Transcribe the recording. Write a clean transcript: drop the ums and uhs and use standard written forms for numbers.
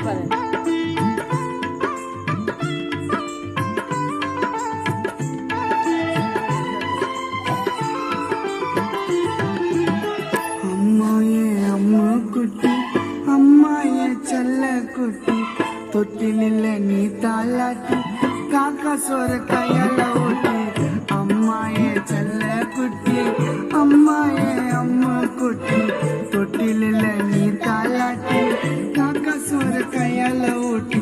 Super. அம்மாயே அம்மா குட்டி, அம்மாயே செல்ல குட்டி, தொட்டிலில் நீ தாளாட்டி காக்கா சோற கையால ஊட்டி. அம்மாயே செல்ல குட்டி, அம்மாயே அம்மா குட்டி, தொட்டிலில் நீ தாளாட்டி காக்கா சோற கையால ஊட்டி.